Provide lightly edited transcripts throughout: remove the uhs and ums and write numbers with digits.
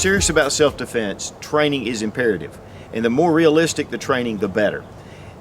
serious about self-defense, training is imperative. And the more realistic the training, the better.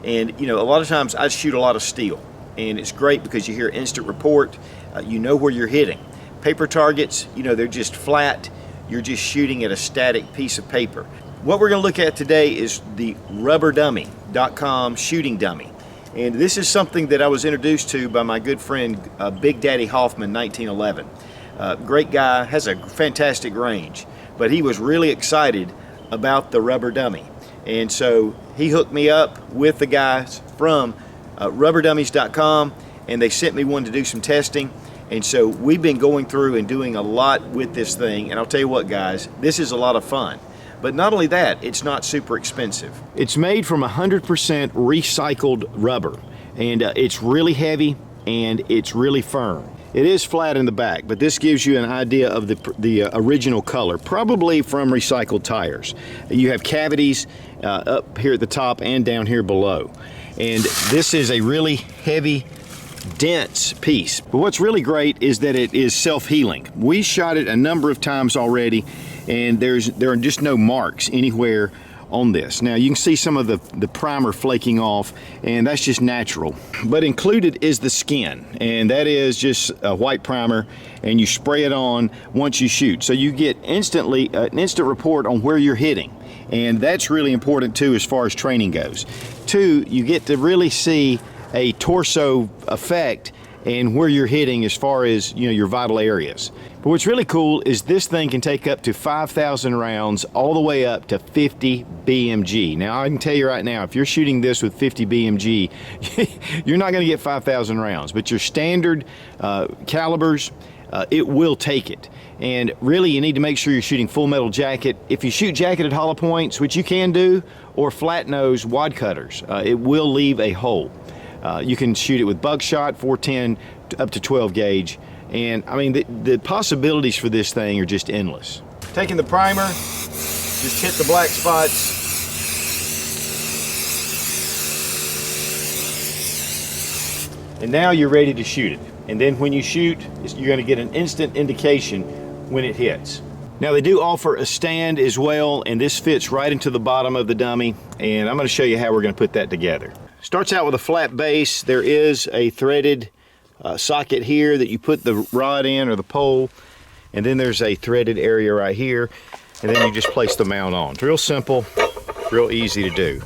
And you know, a lot of times I shoot a lot of steel, and it's great because you hear instant report, you know where you're hitting. Paper targets, you know, they're just flat, you're just shooting at a static piece of paper. What we're going to look at today is the rubberdummy.com shooting dummy. And this is something that I was introduced to by my good friend Big Daddy Hoffman, 1911. Great guy, has a fantastic range, but he was really excited about the rubber dummy. And so he hooked me up with the guys from rubberdummies.com, and they sent me one to do some testing. And so we've been going through and doing a lot with this thing, and I'll tell you what, guys, this is a lot of fun. But not only that, it's not super expensive. It's made from 100% recycled rubber, and it's really heavy and it's really firm. It is flat in the back, but this gives you an idea of the original color, probably from recycled tires. You have cavities up here at the top and down here below. And this is a really heavy, dense piece. But what's really great is that it is self-healing. We shot it a number of times already, and there are just no marks anywhere on this. Now you can see some of the primer flaking off, and that's just natural. But included is the skin, and that is just a white primer, and you spray it on once you shoot. So you get instantly an instant report on where you're hitting, and that's really important too as far as training goes. Two, you get to really see a torso effect and where you're hitting as far as, you know, your vital areas. But what's really cool is this thing can take up to 5,000 rounds all the way up to 50 BMG. Now I can tell you right now, if you're shooting this with 50 BMG, you're not going to get 5,000 rounds, but your standard calibers, it will take it. And really you need to make sure you're shooting full metal jacket. If you shoot jacketed hollow points, which you can do, or flat nose wad cutters, it will leave a hole. You can shoot it with buckshot, 410 up to 12 gauge. And I mean, the possibilities for this thing are just endless. Taking the primer, just hit the black spots. And now you're ready to shoot it. And then when you shoot, you're going to get an instant indication when it hits. Now they do offer a stand as well, and this fits right into the bottom of the dummy. And I'm going to show you how we're going to put that together. Starts out with a flat base. There is a threaded socket here that you put the rod in, or the pole, and then there's a threaded area right here, and then you just place the mount on. It's real simple, real easy to do.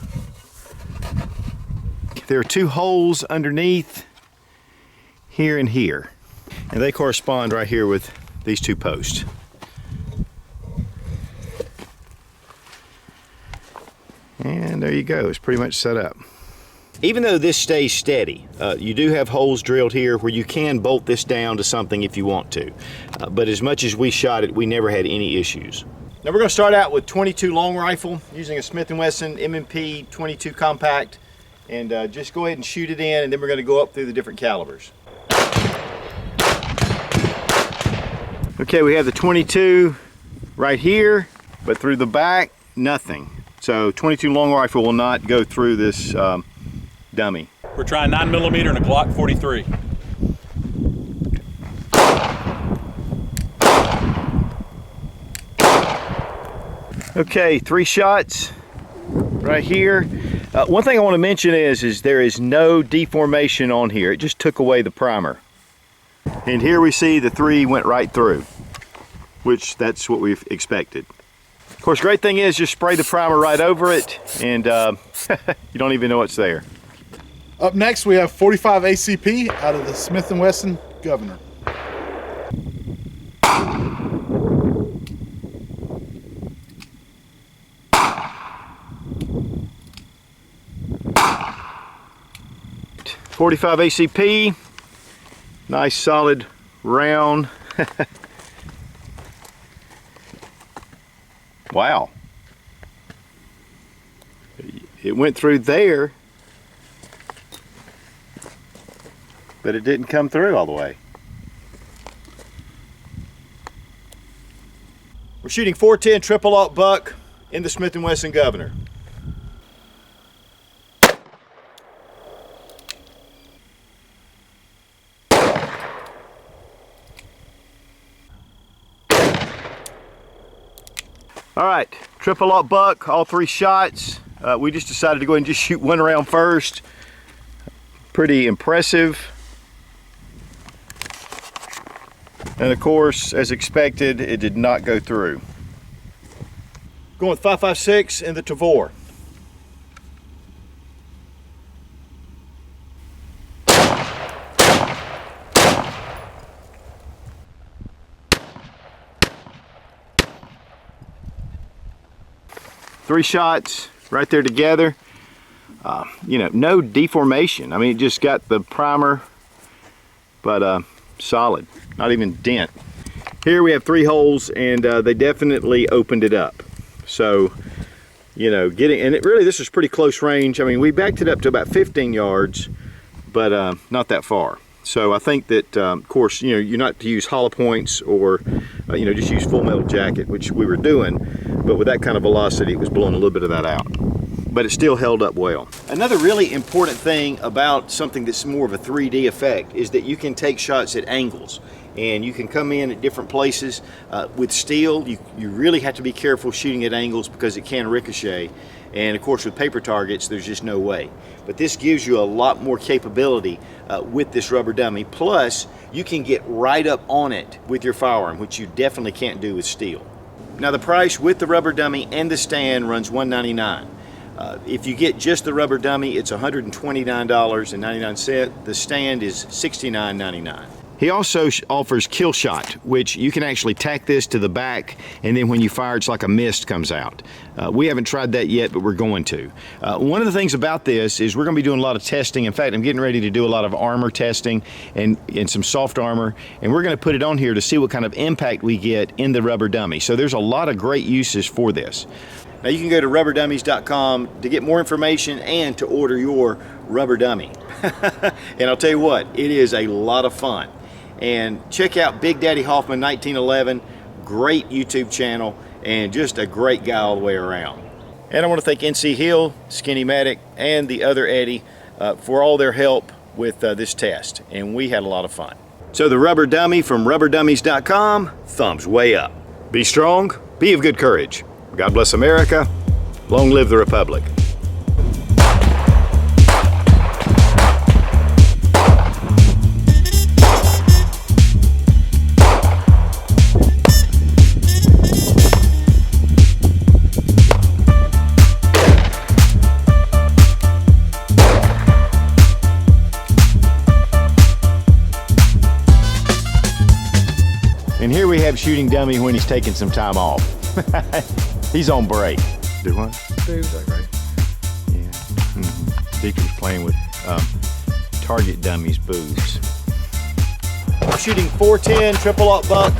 There are two holes underneath, here and here, and they correspond right here with these two posts. And there you go, it's pretty much set up. Even though this stays steady, you do have holes drilled here where you can bolt this down to something if you want to. But as much as we shot it, we never had any issues. Now we're going to start out with 22 long rifle using a Smith & Wesson M&P 22 compact, and just go ahead and shoot it in, and then we're going to go up through the different calibers. Okay, we have the 22 right here, but through the back, nothing. So 22 long rifle will not go through this dummy. We're trying 9mm and a Glock 43. Okay, 3 shots right here. One thing I want to mention is there is no deformation on here. It just took away the primer. And here we see the 3 went right through, which that's what we've expected. Of course, great thing is just spray the primer right over it, and you don't even know it's there. Up next, we have 45 ACP out of the Smith & Wesson Governor. .45 ACP, nice solid round. Wow. It went through there, but it didn't come through all the way. We're shooting 410 triple aught buck in the Smith & Wesson Governor. All right, triple aught buck, all 3 shots. We just decided to go ahead and just shoot one round first. Pretty impressive. And of course, as expected, it did not go through. Going with 5.56 in the Tavor. Three shots right there together. You know, no deformation. I mean, it just got the primer, but solid, not even dent. Here we have 3 holes, and they definitely opened it up. So, you know, and it really, this is pretty close range. I mean, we backed it up to about 15 yards, but not that far. So I think that, of course, you know, you're not to use hollow points or, you know, just use full metal jacket, which we were doing, but with that kind of velocity, it was blowing a little bit of that out. But it still held up well. Another really important thing about something that's more of a 3D effect is that you can take shots at angles, and you can come in at different places. With steel, you really have to be careful shooting at angles because it can ricochet. And of course with paper targets, there's just no way. But this gives you a lot more capability with this rubber dummy. Plus, you can get right up on it with your firearm, which you definitely can't do with steel. Now the price with the rubber dummy and the stand runs $199. If you get just the rubber dummy, it's $129.99. The stand is $69.99. He also offers kill shot, which you can actually tack this to the back, and then when you fire, it's like a mist comes out. We haven't tried that yet, but we're going to. One of the things about this is we're going to be doing a lot of testing. In fact, I'm getting ready to do a lot of armor testing and some soft armor, and we're going to put it on here to see what kind of impact we get in the rubber dummy. So there's a lot of great uses for this. Now you can go to rubberdummies.com to get more information and to order your rubber dummy. And I'll tell you what, it is a lot of fun. And check out Big Daddy Hoffman 1911, great YouTube channel, and just a great guy all the way around. And I want to thank NC Hill, SkinnyMedic, and the other Eddie for all their help with this test, and we had a lot of fun. So the rubber dummy from rubberdummies.com, thumbs way up. Be strong, be of good courage. God bless America, long live the Republic. And here we have shooting dummy when he's taking some time off. He's on break. Do what? Booze, okay. Yeah. Deacon was playing with target dummies booths. I'm shooting 410 triple aught buck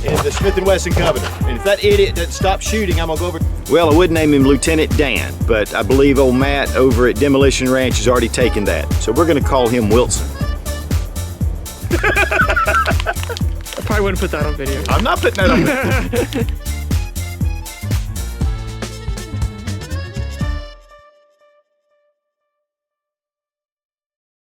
in the Smith & Wesson Governor. And if that idiot doesn't stop shooting, I'm gonna go over. Well, I would name him Lieutenant Dan, but I believe old Matt over at Demolition Ranch has already taken that. So we're gonna call him Wilson. I probably wouldn't put that on video. I'm not putting that on video.